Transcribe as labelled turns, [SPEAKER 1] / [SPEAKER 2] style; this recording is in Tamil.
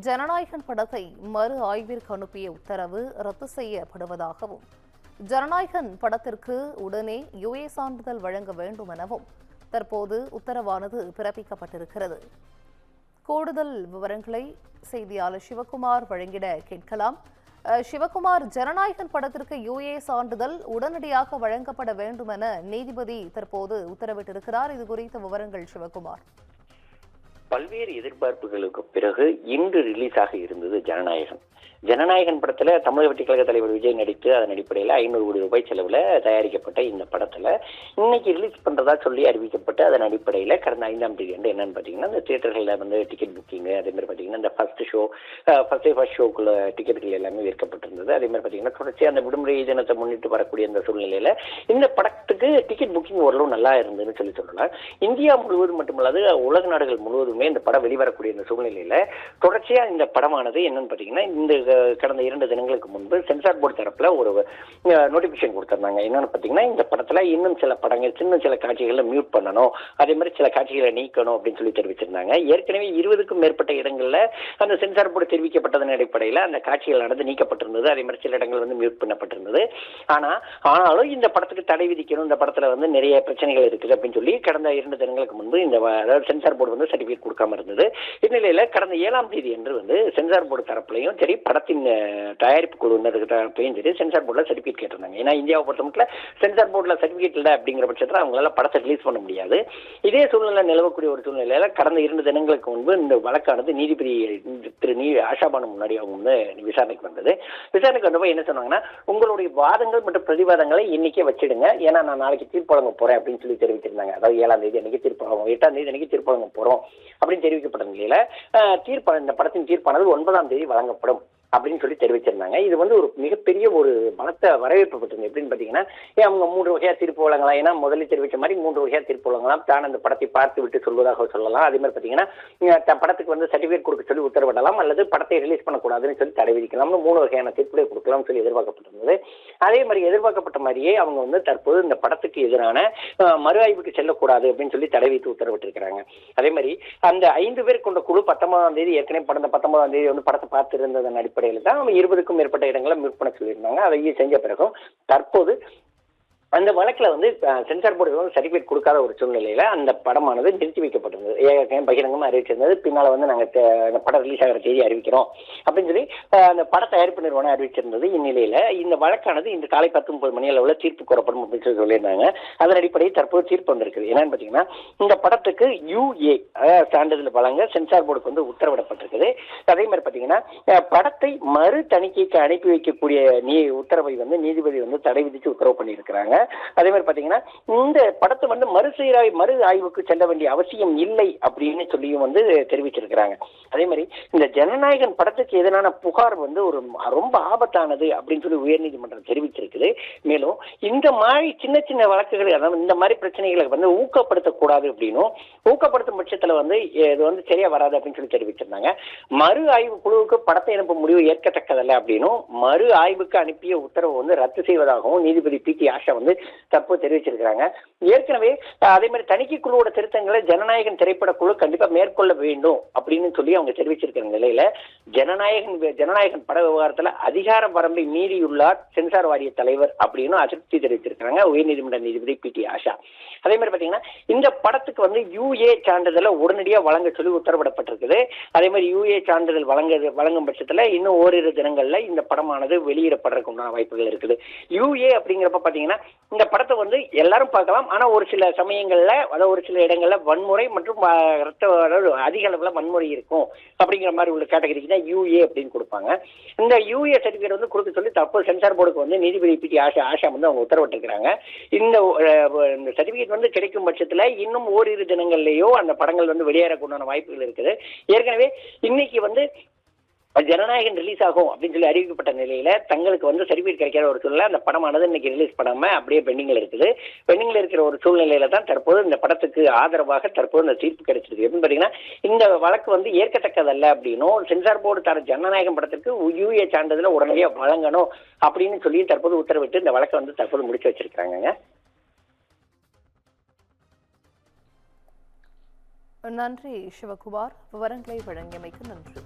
[SPEAKER 1] ஜனநாயகன் படத்தை மறு ஆய்விற்கு அனுப்பிய உத்தரவு ரத்து செய்யப்படுவதாகவும், ஜனநாயகன் படத்திற்கு உடனே யுஏ சான்றிதழ் வழங்க வேண்டும் எனவும் தற்போது உத்தரவானது பிறப்பிக்கப்பட்டிருக்கிறது. கூடுதல் விவரங்களை செய்தியாளர் சிவகுமார் வழங்கிட கேட்கலாம். சிவகுமார், ஜனநாயகன் படத்திற்கு யுஏ சான்றிதழ் உடனடியாக வழங்கப்பட வேண்டும் என நீதிபதி தற்போது உத்தரவிட்டிருக்கிறார். இது குறித்த விவரங்கள் சிவகுமார்.
[SPEAKER 2] பல்வேறு எதிர்பார்ப்புகளுக்கு பிறகு இன்று ரிலீஸ் ஆக இருந்தது ஜனநாயகன் படத்துல தமிழக வெற்றி கழக தலைவர் விஜய் நடித்து அதன் அடிப்படையில் 500 கோடி ரூபாய் செலவுல தயாரிக்கப்பட்ட இந்த படத்துல இன்னைக்கு ரிலீஸ் பண்றதா சொல்லி அறிவிக்கப்பட்டு அதன் அடிப்படையில் கடந்த 5ஆம் தேதி என்னன்னு பாத்தீங்கன்னா இந்த தியேட்டர்கள்ல டிக்கெட் புக்கிங், அதே மாதிரி பாத்தீங்கன்னா இந்த ஃபர்ஸ்ட் ஷோக்குள்ள டிக்கெட்டுகள் எல்லாமே விற்கப்பட்டிருந்தது. அதே மாதிரி பாத்தீங்கன்னா தொடர்ச்சி அந்த விடுமுறை தினத்தை முன்னிட்டு வரக்கூடிய இந்த சூழ்நிலையில இந்த படத்துக்கு டிக்கெட் புக்கிங் ஓரளவு நல்லா இருந்ததுன்னு சொல்லலாம். இந்தியா முழுவதும் மட்டுமல்லாது உலக நாடுகள் முழுவதுமே இந்த படம் வெளிவரக்கூடிய இந்த சூழ்நிலையில தொடர்ச்சியா இந்த படமானது என்னன்னு பாத்தீங்கன்னா இந்த கடந்த 2 தினங்களுக்கு முன்பு சென்சார் போர்டு தரப்புல ஒரு நோட்டிபிகேஷன் கொடுத்திருந்தாங்க. என்னன்னு பாத்தீங்கன்னா இந்த படத்துல இன்னும் சில படங்கள் சில காட்சிகளை மியூட் பண்ணணும், அதே மாதிரி சில காட்சிகளை நீக்கணும் அப்படின்னு சொல்லி தெரிவிச்சிருந்தாங்க. ஏற்கனவே 20க்கும் மேற்பட்ட இடங்கள்ல அந்த சென்சார் போர்டு தெரிவிக்கப்பட்டதன் அடிப்படையில் அந்த காட்சிகள் நடந்து நீக்கப்பட்டிருந்தது. அதே மாதிரி சில இடங்கள் மியூட் பண்ணப்பட்டிருந்தது. ஆனாலும் இந்த படத்துக்கு தடை விதிக்கணும், இந்த படத்துல நிறைய பிரச்சனைகள் இருக்குது அப்படின்னு சொல்லி கடந்த 2 தினங்களுக்கு முன்பு இந்த சென்சார் போர்டு சர்டிபிகேட் கொடுக்காம இருந்தது. இந்நிலையில கடந்த 7ஆம் தேதி என்று சென்சார் போர்டு தரப்புலையும் சரி, படத்தின் தயாரிப்பு குழுவினர் தரப்புலையும் சரி சென்சார் போர்டுல சர்டிபிகேட் கேட்டிருந்தாங்க. ஏன்னா இந்தியாவை பொறுத்த மட்டும் சென்சார் போர்டுல சர்டிபிகேட் இல்லை அப்படிங்கிற பட்சத்தில் அவங்களால படத்தை ரிலீஸ் பண்ண முடியாது. இதே சூழ்நிலை நிலவக்கூடிய ஒரு சூழ்நிலையில கடந்த 2 தினங்களுக்கு முன்பு இந்த வழக்கானது நீதிபதி திரு ஆஷாபானு முன்னாடி அவங்க விசாரணைக்கு வந்தது. விசாரணைக்கு வந்தப்போ என்ன சொன்னாங்கன்னா, உங்களுடைய வாதங்கள் மற்றும் பிரதிவாதங்களை இன்னைக்கே வச்சிடுங்க, ஏன்னா நான் நாளைக்கு தீர்ப்பு வழங்க போறேன் அப்படின்னு சொல்லி தெரிவிச்சிருந்தாங்க. அதாவது 7ஆம் தேதி அன்னைக்கு தீர்ப்பு வழங்கும், 8ஆம் தேதி அன்னைக்கு தீர்ப்பு வழங்க போறோம் அப்படின்னு தெரிவிக்கப்பட்ட நிலையில இந்த படத்தின் தீர்ப்பானது 9ஆம் தேதி வழங்கப்படும் அப்படின்னு சொல்லி தெரிவிச்சிருந்தாங்க. இது ஒரு மிகப்பெரிய ஒரு பலத்த வரவேற்பு பெற்றது. எப்படின்னு பாத்தீங்கன்னா, அவங்க 3 வகையா தீர்ப்பு வழங்கலாம். ஏன்னா முதலில் தெரிவித்த மாதிரி 3 வகையா தீர்ப்பு வழங்கலாம். தான் அந்த படத்தை பார்த்து விட்டு சொல்வதாக சொல்லலாம். அதே மாதிரி பாத்தீங்கன்னா படத்துக்கு சர்டிபிகேட் கொடுக்க சொல்லி உத்தரவிடலாம், அல்லது படத்தை ரிலீஸ் பண்ணக்கூடாதுன்னு சொல்லி தடை விதிக்கலாம். 3 வகையான தீர்ப்புகளை கொடுக்கலாம் சொல்லி எதிர்பார்க்கப்பட்டிருந்தது. அதே மாதிரி எதிர்பார்க்கப்பட்ட மாதிரியே அவங்க தற்போது இந்த படத்துக்கு எதிரான மறு ஆய்வுக்கு செல்லக்கூடாது அப்படின்னு சொல்லி தடை விதித்து உத்தரவிட்டிருக்கிறாங்க. அதே மாதிரி அந்த 5 பேர் கொண்ட குழு 19ஆம் தேதி ஏற்கனவே 19ஆம் தேதி படத்தை பார்த்து இருந்ததன் அடிப்படையில் தான் 20க்கும் மேற்பட்ட இடங்களை மியூட் பண்ண சொல்லியிருந்தாங்க. அதை செஞ்ச பிறகும் தற்போது அந்த வழக்குல சென்சார் போர்டு சர்டிபிகேட் கொடுக்காத ஒரு சூழ்நிலையில அந்த படமானது நிறுத்தி வைக்கப்பட்டிருந்தது. பகிரங்கமா அறிவிச்சிருந்தது. பின்னால நாங்க இந்த படம் ரிலீஸ் ஆகிற தேதி அறிவிக்கிறோம் அப்படின்னு சொல்லி அந்த பட தயாரிப்பு நிறுவனம் அறிவிச்சிருந்தது. இந்நிலையில இந்த வழக்கானது இன்று காலை 10:30 மணி அளவுல தீர்ப்பு கோரப்படும் அப்படின்னு சொல்லி சொல்லியிருந்தாங்க. அதன் அடிப்படையில் தற்போது தீர்ப்பு வந்திருக்குது. என்னன்னு பாத்தீங்கன்னா, இந்த படத்துக்கு யுஏ சான்றிதழ் வழங்க சென்சார் போர்டுக்கு உத்தரவிடப்பட்டிருக்குது. அதே மாதிரி பாத்தீங்கன்னா, படத்தை மறு தணிக்கைக்கு அனுப்பி வைக்கக்கூடிய உத்தரவை நீதிபதி தடை விதிச்சு உத்தரவு பண்ணியிருக்கிறாங்க. அதே மாதிரி பாத்தீங்கன்னா, இந்த படத்தை மறு ஆய்வுக்கு செல்ல வேண்டிய அவசியம் இல்லை அப்படின்னு சொல்லியும் தெரிவிச்சிருக்கிறாங்க. அதே மாதிரி இந்த ஜனநாயகன் படத்துக்கு எதிரான புகார் ஒரு ரொம்ப ஆபத்தானது அப்படின்னு சொல்லி உயர்நீதிமன்றம் தெரிவிச்சிருக்குது. மேலும் இந்த மாதிரி சின்ன வழக்குகள், அதாவது இந்த மாதிரி பிரச்சனைகளை ஊக்கப்படுத்தக்கூடாது அப்படின்னும், ஊக்கப்படுத்தும் பட்சத்துல இது சரியா வராது அப்படின்னு சொல்லி தெரிவிச்சிருந்தாங்க. மறு ஆய்வு குழுவுக்கு படத்தை அனுப்பும் முடிவு ஏற்கத்தக்கதல்ல அப்படின்னும், மறு ஆய்வுக்கு அனுப்பிய உத்தரவு ரத்து செய்வதாகவும் நீதிபதி பி.டி. ஆஷா தற்போது தெரிவிச்சிருக்கிறாங்க. ஏற்கனவே அதே மாதிரி தணிக்கை குழுவோட திருத்தங்களை ஜனநாயகன் திரைப்பட குழு கண்டிப்பா மேற்கொள்ள வேண்டும் அப்படின்னு சொல்லி அவங்க தெரிவிச்சிருக்கிற நிலையில ஜனநாயகன் பட விவகாரத்துல அதிகார வரம்பை மீறியுள்ளார் சென்சார் வாரிய தலைவர் அப்படின்னு அதிருப்தி தெரிவிச்சிருக்காங்க உயர்நீதிமன்ற நீதிபதி பி.டி. ஆஷா. அதே மாதிரி பாத்தீங்கன்னா, இந்த படத்துக்கு யுஏ சான்றிதழை உடனடியா வழங்க சொல்லி உத்தரவிடப்பட்டிருக்குது. அதே மாதிரி யுஏ சான்றிதழ் வழங்கும் பட்சத்துல இன்னும் ஓரிரு தினங்கள்ல இந்த படமானது வெளியிடப்படுறதுக்கு வாய்ப்புகள் இருக்குது. யுஏ அப்படிங்கிறப்ப பாத்தீங்கன்னா, இந்த படத்தை எல்லாரும் பார்க்கலாம். ஆனா ஒரு சில சமயங்கள்ல, அதாவது ஒரு சில இடங்கள்ல வன்முறை மற்றும் அதிக அளவுல வன்முறை இருக்கும் அப்படிங்கிற மாதிரி உள்ள கேட்டகரிக்கு தான் யுஏ அப்படின்னு கொடுப்பாங்க. இந்த யுஏ சர்டிபிகேட் கொடுக்க சொல்லி தற்போது சென்சார் போர்டுக்கு நீதிபதி பி.டி. ஆஷா அவங்க உத்தரவிட்டிருக்கிறாங்க. இந்த சர்டிபிகேட் கிடைக்கும் பட்சத்துல இன்னும் ஓரிரு தினங்கள்லயோ அந்த படங்கள் வெளியேறக்கூடிய வாய்ப்புகள் இருக்குது. ஏற்கனவே இன்னைக்கு ஜனநாயகன் ரிலீஸ் ஆகும் அப்படின்னு சொல்லி அறிவிக்கப்பட்ட நிலையில தங்களுக்கு சர்டிபிகேட் கிடைக்காத ஒரு சூழ்நிலை அந்த படமானது இன்னைக்கு ரிலீஸ் பண்ணாம அப்படியே பெண்டிங்ல இருக்குது. பெண்டிங்ல இருக்கிற ஒரு சூழ்நிலையில தான் தற்போது இந்த படத்துக்கு ஆதரவாக தற்போது இந்த தீர்ப்பு கிடைச்சிருக்கு. எப்படின்னு பாத்தீங்கன்னா, இந்த வழக்கு ஏற்கத்தக்கதல்ல அப்படின்னும், சென்சார் போர்டு தர ஜனநாயகம் படத்துக்கு யுஏ சான்றிதழை உடனடியா வழங்கணும் அப்படின்னு சொல்லி தற்போது உத்தரவிட்டு இந்த வழக்கை தற்போது முடிச்சு வச்சிருக்காங்க.
[SPEAKER 1] நன்றி சிவகுமார், விவரங்களை வழங்கியமைக்கு நன்றி.